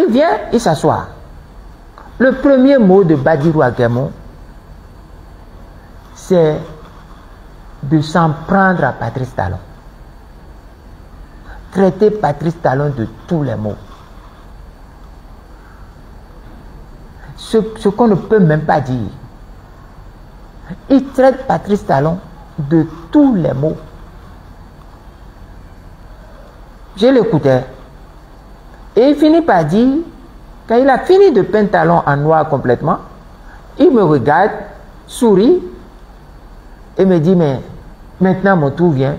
Il vient, il s'assoit. Le premier mot de Badirou Aguemon, c'est de s'en prendre à Patrice Talon. Traiter Patrice Talon de tous les mots. Ce qu'on ne peut même pas dire. Il traite Patrice Talon de tous les mots. Je l'écoutais. Et il finit par dire, quand il a fini de peindre Talon en noir complètement, il me regarde, sourit, et me dit, mais maintenant mon tour vient.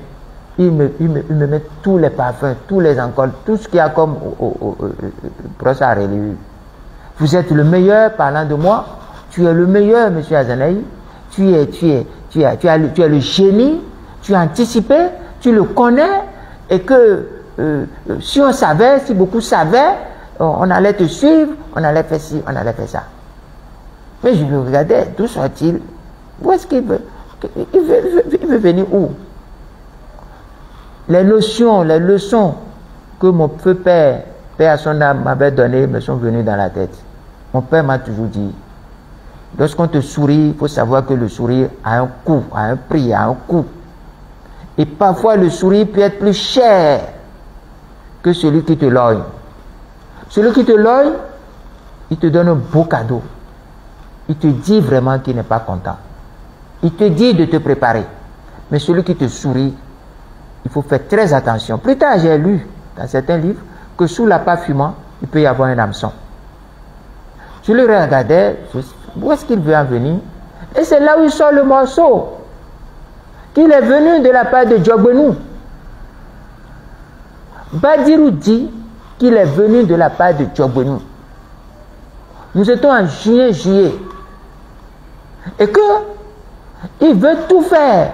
Il me met tous les parfums, tous les encols, tout ce qu'il y a comme brosse à reliure. Vous êtes le meilleur parlant de moi. Tu es le meilleur, monsieur Azanaï. Tu es le génie. Tu as anticipé. Tu le connais. Et que si on savait, si beaucoup savaient, on allait te suivre, on allait faire ci, on allait faire ça. Mais je le regardais. D'où sort-il? Où est-ce qu'il veut? Il veut venir où? Les leçons que mon feu père, père à son âme, m'avait données me sont venues dans la tête. Mon père m'a toujours dit, lorsqu'on te sourit, il faut savoir que le sourire a un coût, a un prix, a un coût. Et parfois le sourire peut être plus cher que celui qui te logne. Celui qui te logne, il te donne un beau cadeau. Il te dit vraiment qu'il n'est pas content. Il te dit de te préparer. Mais celui qui te sourit, il faut faire très attention. Plus tard, j'ai lu dans certains livres que sous l'appât fumant, il peut y avoir un hameçon. Je le regardais, où est-ce qu'il veut en venir? Et c'est là où il sort le morceau. Qu'il est venu de la part de Djogbenou. Badirou dit qu'il est venu de la part de Djogbenou. Nous étions en juillet. Et que il veut tout faire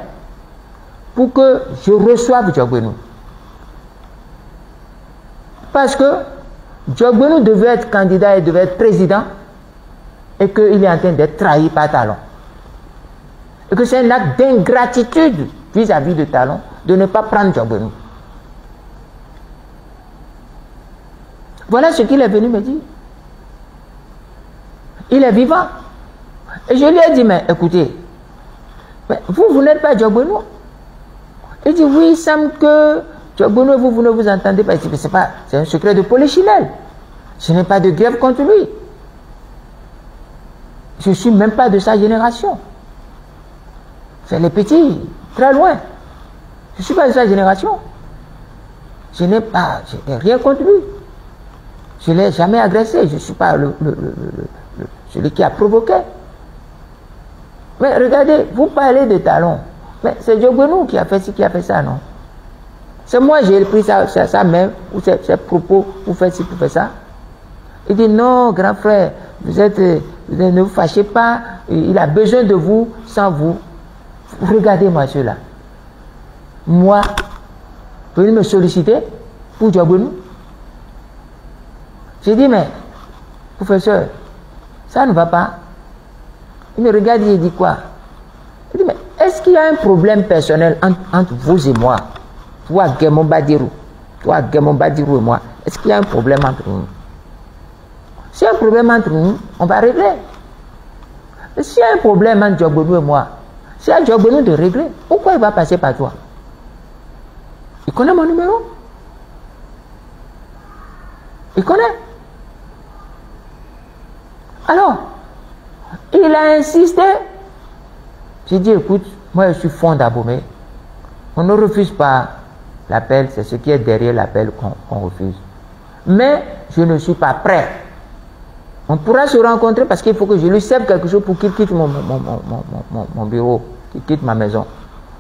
pour que je reçoive Djogbenou. Parce que Djogbenou devait être candidat et devait être président et qu'il est en train d'être trahi par Talon. Et que c'est un acte d'ingratitude vis-à-vis de Talon de ne pas prendre Djogbenou. Voilà ce qu'il est venu me dire. Il est vivant. Et je lui ai dit, mais écoutez, vous n'êtes pas Djogbenou. Il dit, oui, il semble que Djogbenou, vous ne vous entendez pas. Il dit, mais c'est un secret de Polichinelle. Je n'ai pas de grève contre lui. Je ne suis même pas de sa génération. C'est les petits, très loin. Je ne suis pas de sa génération. Je n'ai rien contre lui. Je ne l'ai jamais agressé. Je ne suis pas celui qui a provoqué. Mais regardez, vous parlez de Talon. Mais c'est Djogbenou qui a fait ci, qui a fait ça, non? C'est moi, j'ai pris sa main, ou ses propos, pour faire ci, pour faire ça. Il dit, non, grand frère, ne vous fâchez pas, il a besoin de vous, sans vous. Regardez-moi cela. Moi, venez me solliciter pour Djogbenou. J'ai dit, mais, professeur, ça ne va pas. Il me regarde et il dit quoi? Il dit, mais est-ce qu'il y a un problème personnel entre vous et moi? Toi, Guémon Badirou. Toi, Guémon Badirou et moi. Est-ce qu'il y a un problème entre nous? S'il y a un problème entre nous, on va régler. Mais s'il y a un problème entre Djogbenou et moi, s'il y a Djogbenou de régler, pourquoi il va passer par toi? Il connaît mon numéro. Il connaît. Alors, il a insisté. J'ai dit, écoute, moi je suis fond d'Abomey. On ne refuse pas l'appel, c'est ce qui est derrière l'appel qu'on refuse. Mais je ne suis pas prêt. On pourra se rencontrer parce qu'il faut que je lui serve quelque chose pour qu'il quitte mon bureau, qu'il quitte ma maison.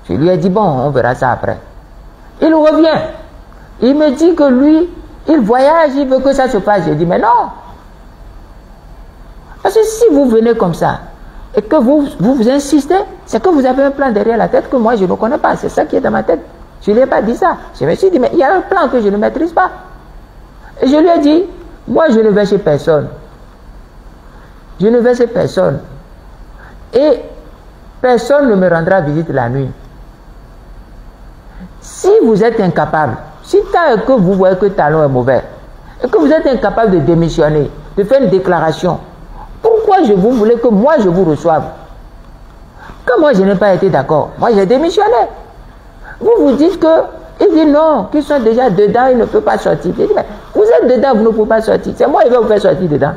Je lui ai dit, bon, on verra ça après. Il revient. Il me dit que lui, il voyage, il veut que ça se passe. J'ai dit, mais non. Parce que si vous venez comme ça, et que vous insistez, c'est que vous avez un plan derrière la tête que moi je ne connais pas. C'est ça qui est dans ma tête. Je ne lui ai pas dit ça. Je me suis dit, mais il y a un plan que je ne maîtrise pas. Et je lui ai dit, moi je ne vais chez personne. Je ne vais chez personne. Et personne ne me rendra visite la nuit. Si vous êtes incapable, si tant que vous voyez que Talon est mauvais, et que vous êtes incapable de démissionner, de faire une déclaration, pourquoi vous voulez que moi je vous reçoive? Quand moi je n'ai pas été d'accord, moi j'ai démissionné. Vous vous dites que, il dit non, qu'ils sont déjà dedans, ils ne peuvent pas sortir. Il dit, mais vous êtes dedans, vous ne pouvez pas sortir. C'est moi qui vais vous faire sortir dedans.